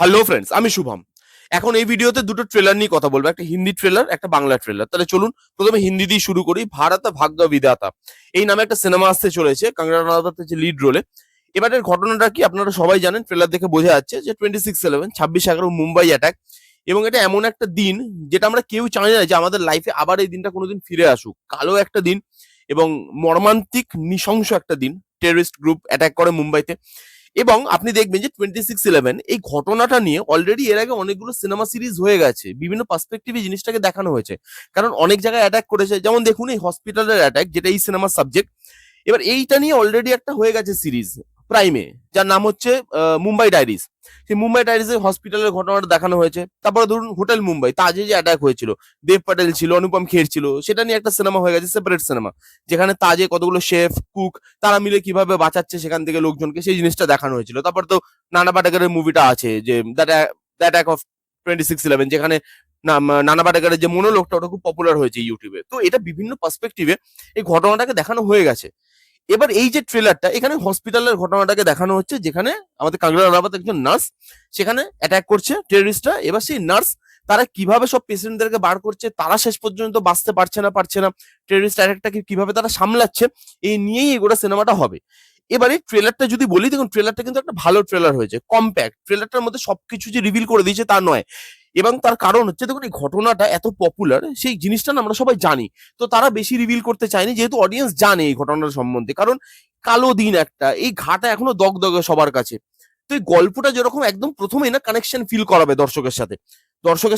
Hello friends, আমি শুভম। এখন এই ভিডিওতে দুটো ট্রেলার নিয়ে কথা বলবো, একটা হিন্দি ট্রেলার, একটা বাংলা ট্রেলার। তাহলে চলুন প্রথমে হিন্দি দিয়ে শুরু করি। ভারত ভাগ্য বিধাতা এই নামে একটা সিনেমা আসতে চলেছে, কঙ্গনা রানাওয়াত হচ্ছে লিড রোলে। এবারের ঘটনাটা কি আপনারা সবাই জানেন, ট্রেলার দেখে বোঝা যাচ্ছে যে 26/11 26/11 মুম্বাই অ্যাটাক। এবং এটা এমন একটা দিন যেটা আমরা কেউ চাই না যে আমাদের লাইফে আবার এই দিনটা কোনোদিন ফিরে আসুক। কালো একটা দিন এবং মর্মান্তিক নৃশংস একটা দিন। টেররিস্ট গ্রুপ অ্যাটাক করে মুম্বাইতে। এবং আপনি দেখবেন যে 26/11 এই ঘটনাটা নিয়ে অলরেডি এর আগে অনেকগুলো সিনেমা সিরিজ হয়ে গেছে, বিভিন্ন পার্সপেক্টিভে জিনিসটাকে দেখানো হয়েছে। কারণ অনেক জায়গায় অ্যাটাক করেছে, যেমন দেখুন এই হসপিটালের অ্যাটাক, যেটা এই সিনেমার সাবজেক্ট। এবার এইটা নিয়ে অলরেডি একটা হয়ে গেছে সিরিজ প্রাইমে, যার নাম হচ্ছে মুম্বাই ডায়েরিজ। সেই মুম্বাই ডায়েরিজে হসপিটালের ঘটনাটা দেখানো হয়েছে। তারপরে ধরুন হোটেল মুম্বাই, তাজে যে অ্যাটাক হয়েছিল, দেব পাটেল ছিল, অনুপম খের ছিল, সেটা নিয়ে একটা সিনেমা হয়ে গেছে, সেপারেট সিনেমা, যেখানে তাজে কতগুলো শেফ কুক তারা মিলে কিভাবে বাঁচাচ্ছে সেখান থেকে লোকজনকে, সেই জিনিসটা দেখানো হয়েছিল। তারপর তো নানা পাটেকরের মুভিটা আছে, যে দ্য অ্যাটাক অফ 26/11, যেখানে নানা পাটেকরের যে মনোলোগটা ওটা খুব পপুলার হয়েছে ইউটিউবে। তো এটা বিভিন্ন পার্সপেক্টিভে এই ঘটনাটাকে দেখানো হয়ে গেছে। এবার এই যে ট্রেলারটা, এখানে হসপিটালের ঘটনাটাকে দেখানো হচ্ছে, যেখানে আমাদের কঙ্গনা রানাওয়াত একজন নার্স, সেখানে অ্যাটাক করছে টেররিস্টরা। এবার সেই নার্স তারা কিভাবে সব পেশেন্টদেরকে বার করছে, তারা শেষ পর্যন্ত বাঁচতে পারছে না, টেররিস্ট অ্যাটাকটাকে কিভাবে তারা সামলাচ্ছে, এই নিয়েই এগুলো সিনেমাটা হবে। এবারে ট্রেলারটা যদি বলি, দেখুন ট্রেলারটা কিন্তু একটা ভালো ট্রেলার হয়েছে, কম্প্যাক্ট। ট্রেলারটার মধ্যে সবকিছু যে রিভিল করে দিয়েছে তা নয়। এবং তার কারণ হচ্ছে, দেখুন এই ঘটনাটা এত পপুলার, সেই জিনিসটা না আমরা সবাই জানি। তো তারা বেশি রিভিল করতে চায়নি, যেহেতু অডিয়েন্স জানে এই ঘটনার সম্বন্ধে। কারণ কালো দিন একটা, এই ঘাটা এখনো দগদগে সবার কাছে। তো এই গল্পটা যেরকম একদম প্রথমেই না কানেকশন ফিল করাবে দর্শকের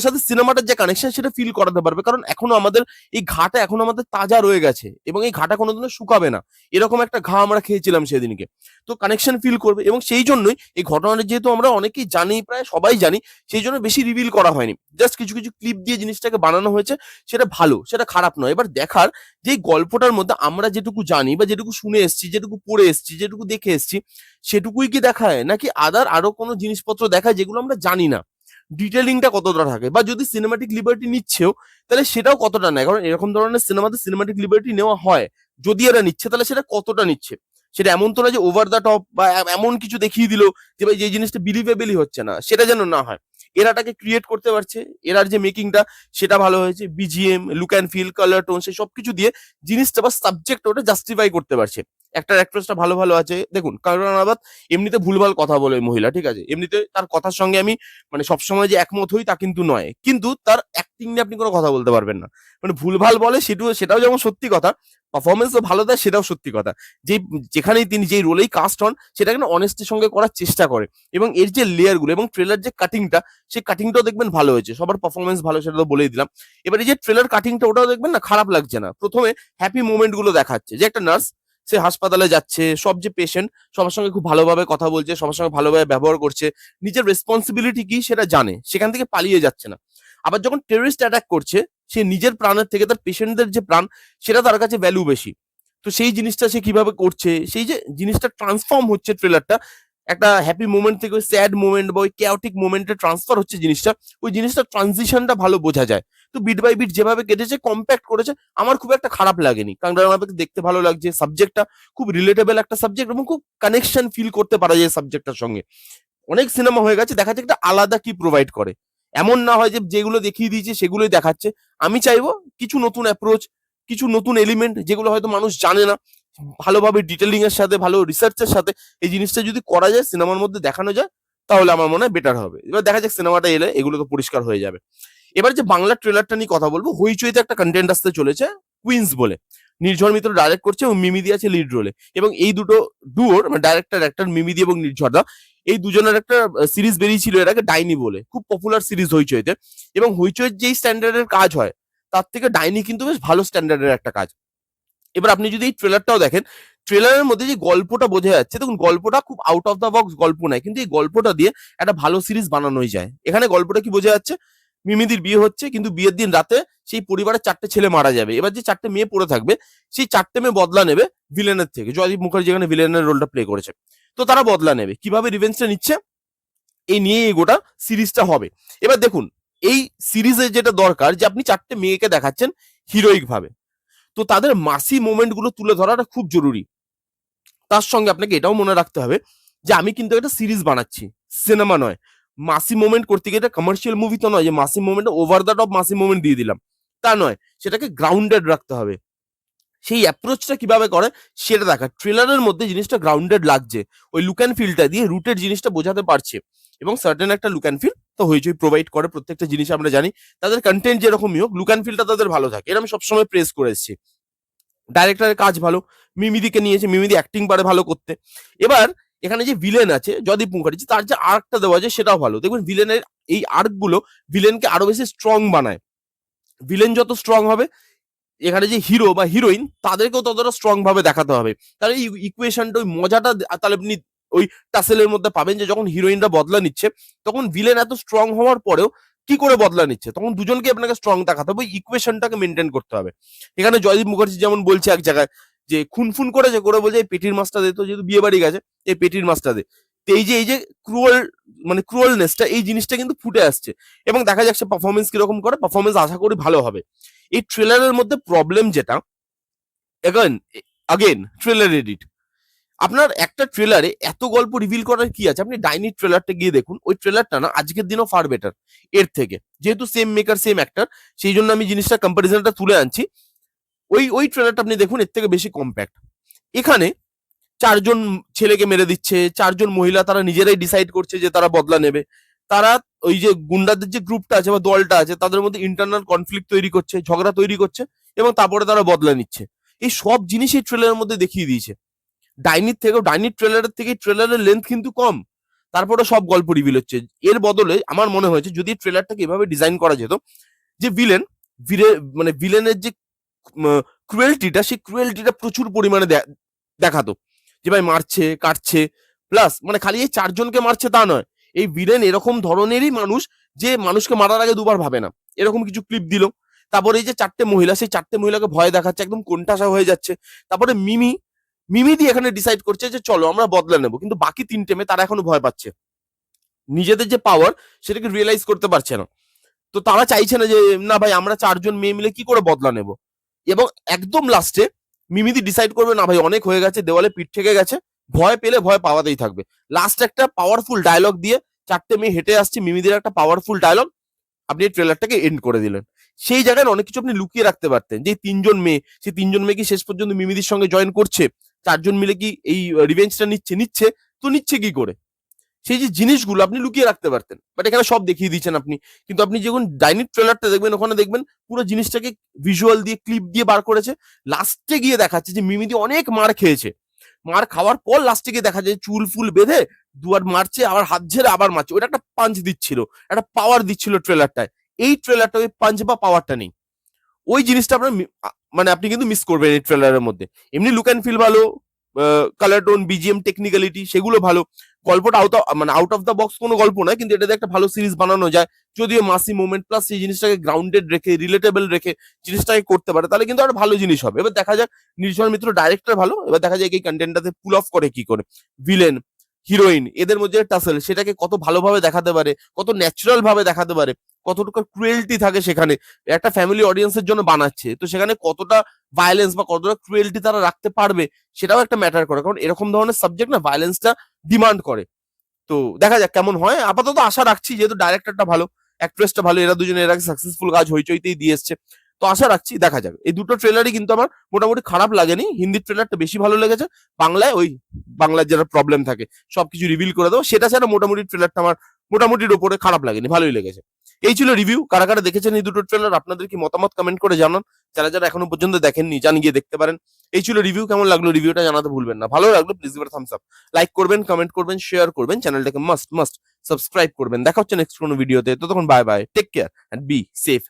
সাথে সিনেমাটার যে কানেকশন সেটা ফিল করাতে পারবে। কারণ এখনো আমাদের এই ঘাটা এখনো আমাদের তাজা রয়ে গেছে, এবং এই ঘাটা কোনোদিনও শুকাবে না। এরকম একটা ঘা আমরা খেয়েছিলাম সেদিনকে। তো কানেকশন ফিল করবে, এবং সেই জন্যই এই ঘটনাটা যেহেতু আমরা অনেকেই জানি, প্রায় সবাই জানি, সেই জন্য বেশি রিভিল করা হয়নি। জাস্ট কিছু কিছু ক্লিপ দিয়ে জিনিসটাকে বানানো হয়েছে। সেটা ভালো, সেটা খারাপ নয়। এবার দেখার যে এই গল্পটার মধ্যে আমরা যেটুকু জানি বা যেটুকু শুনে এসেছি, যেটুকু পড়ে এসেছি, যেটুকু দেখে এসেছি, সেটুকুই কি দেখায়, নাকি আরো কোনো জিনিসপত্র দেখায় যেগুলো আমরা জানি না। ডিটেলিংটা কতটা থাকে, বা যদি সিনেমাটিক লিবার্টি নিচ্ছেও, তাহলে সেটাও কতটা নেয়। কারণ এরকম ধরনের সিনেমাতে সিনেমাটিক লিবার্টি নেওয়া হয়, যদি এরা নিচ্ছে তাহলে সেটা কতটা নিচ্ছে। সেটা এমন তো না যে ওভার দ্য টপ বা এমন কিছু দেখিয়ে দিল যে ভাই যে জিনিসটা বিলিভেবলই হচ্ছে না, সেটা যেন না হয়। এরাটাকে ক্রিয়েট করতে পারছে, এরার যে মেকিংটা সেটা ভালো হয়েছে, BGM, look and feel, colour tone, সেই সবকিছু দিয়ে জিনিসটা বা সাবজেক্ট ওটা জাস্টিফাই করতে পারছে। একটার অ্যাক্ট্রেসটা ভালো ভালো আছে। দেখুন কঙ্গনা রানাওয়াত এমনিতে ভুলভাল কথা বলে মহিলা, ঠিক আছে, এমনিতে তার কথার সঙ্গে আমি মানে সবসময় যে একমত হই তা কিন্তু নয়, কিন্তু তার অ্যাক্টিং নিয়ে আপনি কোনো কথা বলতে পারবেন না। মানে ভুলভাল বলে, সেটাও যেমন সত্যি কথা, পারফরমেন্সও ভালো দেয়, সেটাও সত্যি কথা। যে যেখানেই তিনি যেই রোলেই কাস্ট হন, সেটাকে না অনেস্টির সঙ্গে করার চেষ্টা করে। এবং এর যে লেয়ার গুলো এবং ট্রেলার যে কাটিংটা, সেই কাটিংটাও দেখবেন ভালো হয়েছে। সবার পারফরমেন্স ভালো, সেটা তো বলেই দিলাম। এবার এই যে ট্রেলার কাটিংটা, ওটাও দেখবেন না খারাপ লাগছে না। প্রথমে হ্যাপি মোমেন্ট গুলো দেখাচ্ছে, যে একটা নার্স, সে হাসপাতালে যাচ্ছে, সব যে পেশেন্ট সবার সঙ্গে খুব ভালোভাবে কথা বলছে, সবার সঙ্গে ভালোভাবে ব্যবহার করছে, নিজের রেসপন্সিবিলিটি কি সেটা জানে, সেখান থেকে পালিয়ে যাচ্ছে না। আবার যখন টেররিস্ট অ্যাটাক করছে, সে নিজের প্রাণের থেকে তার পেশেন্টদের যে প্রাণ, সেটা তার কাছে ভ্যালু বেশি। তো সেই জিনিসটা সে কিভাবে করছে, সেই যে জিনিসটা ট্রান্সফর্ম হচ্ছে ট্রেলারটা, একটা হ্যাপি মোমেন্ট থেকে ওই স্যাড মোমেন্ট বা ওই কেওটিক মোমেন্টে ট্রান্সফার হচ্ছে জিনিসটা, ওই জিনিসটা ট্রানজিশনটা ভালো বোঝা যায়। তো বিট বাই বিট যেভাবে কেটেছে, কম্প্যাক্ট করেছে, আমার খুব একটা খারাপ লাগেনি। কারণ আমাকে দেখতে ভালো লাগছে, সাবজেক্টটা খুব রিলেটেবল একটা সাবজেক্ট, এবং খুব কানেকশন ফিল করতে পারা যায় সাবজেক্টটার সঙ্গে। অনেক সিনেমা হয়ে গেছে, দেখা যাচ্ছে একটা আলাদা কি প্রোভাইড করে। এমন না হয় যে যেগুলো দেখিয়ে দিয়েছে সেগুলোই দেখাচ্ছে। আমি চাইবো কিছু নতুন অ্যাপ্রোচ, কিছু নতুন এলিমেন্ট যেগুলো হয়তো মানুষ জানে না, ভালোভাবে ডিটেলিং এর সাথে, ভালো রিসার্চের সাথে এই জিনিসটা যদি করা যায়, সিনেমার মধ্যে দেখানো যায়, তাহলে আমার মনে হয় বেটার হবে। এবার দেখা যাক সিনেমাটা এলে এগুলো তো পরিষ্কার হয়ে যাবে। এবার যে বাংলা ট্রেলারটা নিয়ে কথা বলবো, হইচইতে একটা কন্টেন্ট আসতে চলেছে, কুইন্স বলে। নির্ঝর মিত্র ডাইরেক্ট করছে এবং মিমিদি আছে লিড রোলে। এবং এই দুটো ডুয়োর, মানে ডাইরেক্টর অ্যাক্টর মিমিদি এবং নির্ঝরদা, এই দুজনের একটা সিরিজ বেরিয়েছিল এর আগে, ডাইনি বলে, খুব পপুলার সিরিজ হইচইতে। এবং হইচইয়ের যেই স্ট্যান্ডার্ডের কাজ হয়, তার থেকে ডাইনি কিন্তু বেশ ভালো স্ট্যান্ডার্ডের একটা কাজ। এবার আপনি যদি এই ট্রেলারটাও দেখেন, ট্রেলারের মধ্যে যে গল্পটা বোঝা যাচ্ছে, দেখুন গল্পটা খুব আউট অফ দ্য বক্স গল্প নয়, কিন্তু এই গল্পটা দিয়ে একটা ভালো সিরিজ বানানোই যায়। এখানে গল্পটা কি বোঝা যাচ্ছে, মিমিদির বিয়ে হচ্ছে, কিন্তু বিয়ের দিন রাতে সেই পরিবারের 4টে ছেলে মারা যাবে। এবার যে 4টে মেয়ে পড়ে থাকবে, সেই 4টে মেয়ে বদলা নেবে ভিলেনের থেকে। জয়দীপ মুখার্জি এখানে ভিলেনের রোলটা প্লে করেছে। তো তারা বদলা নেবে, কিভাবে রিভেঞ্জটা নিচ্ছে, এই নিয়ে এই গোটা সিরিজটা হবে। এবার দেখুন, এই সিরিজে যেটা দরকার, যে আপনি 4টে মেয়েকে দেখাচ্ছেন হিরোইক ভাবে, তো তাদের মাসি মোমেন্ট গুলো তুলে ধরাটা খুব জরুরি। তার সঙ্গে আপনাকে এটাও মনে রাখতে হবে যে আমি কিন্তু একটা সিরিজ বানাচ্ছি, সিনেমা নয়। মাসি মোমেন্ট করতে গিয়ে, এটা কমার্শিয়াল মুভি তো নয় যে মাসি মোমেন্ট, ওভার দ্য টপ মাসি মোমেন্ট দিয়ে দিলাম, তা নয়, সেটাকে গ্রাউন্ডেড রাখতে হবে। সেই অ্যাপ্রোচটা কিভাবে করে সেটা দেখা, ট্রেলারের মধ্যে জিনিসটা গ্রাউন্ডেড লাগছে, ওই লুক অ্যান্ড ফিলটা দিয়ে রুটেড জিনিসটা বোঝাতে পারছে, এবং সার্টেন একটা লুক অ্যান্ড ফিল তো হইচই প্রোভাইড করে প্রত্যেকটা জিনিস। আমরা জানি তাদের কন্টেন্ট যেরকমই হোক, লুক অ্যান্ড ফিলটা তাদের ভালো থাকে, এটা আমি সবসময় প্রেস করে এসেছি। ডাইরেক্টরের কাজ ভালো, মিমিদিকে নিয়েছে, মিমিদি অ্যাক্টিং পারে ভালো করতে। এবার এখানে যে ভিলেন আছে জয়দীপ মুখার্জি, তার যে আর্কটা দেওয়া যায় সেটাও ভালো। দেখবেন ভিলেনের এই আর্ক গুলো ভিলেনকে আরো বেশি স্ট্রং বানায়। ভিলেন যত স্ট্রং হবে, এখানে যে হিরো বা হিরোইন তাদেরকেও ততটা স্ট্রং ভাবে দেখাতে হবে। তাহলে এই ইকুয়েশনটা, ওই মজাটা তাহলে আপনি ওই টাসেলের মধ্যে পাবেন, যে যখন হিরোইনরা বদলা নিচ্ছে তখন ভিলেন এত স্ট্রং হওয়ার পরেও কি করে বদলা নিচ্ছে, তখন দুজনকে আপনাকে স্ট্রং দেখাতে হবে, ওই ইকুয়েশনটাকে মেনটেন করতে হবে। এখানে জয়দীপ মুখার্জি যেমন বলছে এক জায়গায় যে খুন করেছে, করে বলছে এই পেটির মাছটা দে, তো যেহেতু বিয়ে বাড়ি গেছে এই পেটির মাছটা দে। তো এই যে ক্রুয়াল, মানে ক্রুয়ালনেসটা, এই জিনিসটা কিন্তু ফুটে আসছে, এবং দেখা যাচ্ছে পারফরমেন্স কিরকম করে, পারফরমেন্স আশা করি ভালো হবে। এই ট্রেলারের মধ্যে প্রবলেম যেটা, এগেন আগেন ট্রেলার এডিট। আপনার একটা ট্রেলারে এত গল্প রিভিল করার কি আছে? আপনি ডাইনি ট্রেলারটা গিয়ে দেখুন, ওই ট্রেলারটা না আজকের দিনও ফার বেটার এর থেকে, যেহেতু সেম মেকার সেম অ্যাক্টর, সেই জন্য আমি জিনিসটা কম্পারিজনটা তুলে আনছি। ওই ট্রেলারটা আপনি দেখুন, এর থেকে বেশি কম্প্যাক্ট। এখানে 4 জন ছেলেকে মেরে দিচ্ছে, 4 জন মহিলা তারা নিজেরাই ডিসাইড করছে যে তারা বদলা নেবে। তারা ওই যে গুন্ডাদের যে গ্রুপটা আছে বা দলটা আছে তাদের মধ্যে ইন্টারনাল কনফ্লিক্ট তৈরি করছে, ঝগড়া তৈরি করছে, এবং তারপরে তারা বদলা নিচ্ছে। এই সব জিনিসই ট্রেলারের মধ্যে দেখিয়ে দিয়েছে। ডাইনির ট্রেলারের থেকে ট্রেলারের লেন্থ কিন্তু কম, তারপরে সব গল্প রিভিল হচ্ছে। এর বদলে আমার মনে হয়েছে যদি ট্রেলারটাকে এভাবে ডিজাইন করা যেত, যে মানে ভিলেনের যে ক্রুয়েলটিটা, সেই ক্রুয়েলটিটা প্রচুর পরিমাণে দেখাতো, যে ভাই মারছে কাটছে, প্লাস মানে খালি এই 4 জনকে মারছে তা নয়, এই ভিলেন এরকম ধরনেরই মানুষ যে মানুষকে মারার আগে দুবার ভাবে না, এরকম কিছু ক্লিপ দিল। তারপরে এই যে 4টে মহিলা, সেই 4টে মহিলাকে ভয় দেখাচ্ছে, একদম কোণঠাসা হয়ে যাচ্ছে। তারপরে মিমি দিয়ে এখানে ডিসাইড করছে যে চলো আমরা বদলা নেবো, কিন্তু বাকি 3টে মেয়ে তারা এখনো ভয় পাচ্ছে, নিজেদের যে পাওয়ার সেটাকে রিয়েলাইজ করতে পারছে না। তো তারা চাইছে না যে না ভাই আমরা 4 জন মেয়ে মিলে কি করে বদলা নেব। এবং একদম লাস্টে মিমিদি ডিসাইড করবে না ভাই অনেক হয়ে গেছে, দেওয়ালে পিঠ থেকে গেছে, ভয় পেলে ভয় পাওয়াতেই থাকবে। লাস্ট একটা পাওয়ারফুল ডায়লগ দিয়ে 4টে মেয়ে হেঁটে আসছে, মিমিদির একটা পাওয়ারফুল ডায়লগ, আপনি ট্রেলারটাকে এন্ড করে দিলেন। সেই জায়গায় অনেক কিছু আপনি লুকিয়ে রাখতে পারতেন, যে 3 জন মেয়ে, সেই 3 জন মেয়ে কি শেষ পর্যন্ত মিমিদির সঙ্গে জয়েন করছে, 4 জন মিলে কি এই রিভেঞ্জটা নিচ্ছে, তো নিচ্ছে কি করে, সেই যে জিনিসগুলো আপনি লুকিয়ে রাখতে পারতেন, বাট এখানে সব দেখিয়ে দিচ্ছেন আপনি। কিন্তু আপনি যখন ডাইনিক ট্রেলারটা দেখবেন, ওখানে দেখবেন পুরো জিনিসটাকে ভিজুয়াল দিয়ে ক্লিপ দিয়ে বার করেছে। লাস্টে গিয়ে দেখাচ্ছে যে মিমিদি অনেক মার খেয়েছে, মার খাওয়ার পর লাস্টে গিয়ে দেখা যায় চুল ফুল বেঁধে দুয়ার মারছে, আবার হাত ঝেড়ে আবার মারছে, ওটা একটা পাঞ্চ দিচ্ছিল, একটা পাওয়ার দিচ্ছিল ট্রেলারটায়। এই ট্রেলারটা ওই পাঞ্চ বা পাওয়ারটা নেই, ওই জিনিসটা আপনার মানে আপনি কিন্তু মিস করবেন এই ট্রেলারের মধ্যে। এমনি লুক অ্যান্ড ফিল ভালো, কালার টোন, বিজিএম, টেকনিক্যালিটি সেগুলো ভালো। গল্পটা আউট অফ দ্য বক্স কোনো গল্প নয়, কিন্তু এটাতে একটা ভালো সিরিজ বানানো যায়, যদিও মাসি মোমেন্ট প্লাস সেই জিনিসটাকে গ্রাউন্ডেড রেখে, রিলেটেবল রেখে জিনিসটাকে করতে পারে, তাহলে কিন্তু একটা ভালো জিনিস হবে। এবার দেখা যাক, নির্ঝর মিত্র ডাইরেক্টর ভালো, এবার দেখা যায় এই কন্টেন্টটাতে পুল অফ করে কি করে, ভিলেন হিরোইন এদের মধ্যে টাসেল সেটাকে কত ভালোভাবে দেখাতে পারে, কত ন্যাচারাল ভাবে দেখাতে পারে, কতটুকু ক্রুয়েলটি থাকে সেখানে। একটা ফ্যামিলি অডিয়েন্সের জন্য বানাচ্ছে, তো সেখানে কতটা ভায়োলেন্স বা কতটা ক্রুয়েলটি তারা রাখতে পারবে সেটাও একটা ম্যাটার করে, কারণ এরকম ধরনের সাবজেক্ট না ভায়োলেন্সটা ডিমান্ড করে। তো দেখা যাক কেমন হয়, আপাতত আশা রাখছি, যেহেতু ডাইরেক্টরটা ভালো, অ্যাক্ট্রেসটা ভালো, এরা দুজনে এর আগে সাকসেসফুল কাজ হইচইতেই দিয়ে এসছে, তো আশা রাখছি, দেখা যাক। এই দুটো ট্রেলারই কিন্তু আমার মোটামুটি খারাপ লাগেনি, হিন্দির ট্রেলারটা বেশি ভালো লেগেছে। বাংলার যেটা প্রবলেম থাকে সবকিছু রিভিল করে দেবো, সেটা ছাড়া মোটামুটি ট্রেলারটা আমার মোটামুটির ওপরে খারাপ লাগেনি, ভালোই লেগেছে। এই ছিল রিভিউ, কারা কারা দেখেছেন এই দুটো ট্রেলার, আপনাদের কি মতামত কমেন্ট করে জানান। যারা যারা এখনো পর্যন্ত দেখেননি জান গিয়ে দেখতে পারেন। এই ছিল রিভিউ, কেমন লাগলো রিভিউটা জানাতে ভুলবেন না, ভালো লাগলো please give Thums up, like করবেন, কমেন্ট করবেন, শেয়ার করবেন, চ্যানেলটাকে মাস্ট সাবস্ক্রাইব করবেন। দেখা হচ্ছে নেক্সট কোনো ভিডিওতে, ততক্ষণ bye bye, take care and be safe.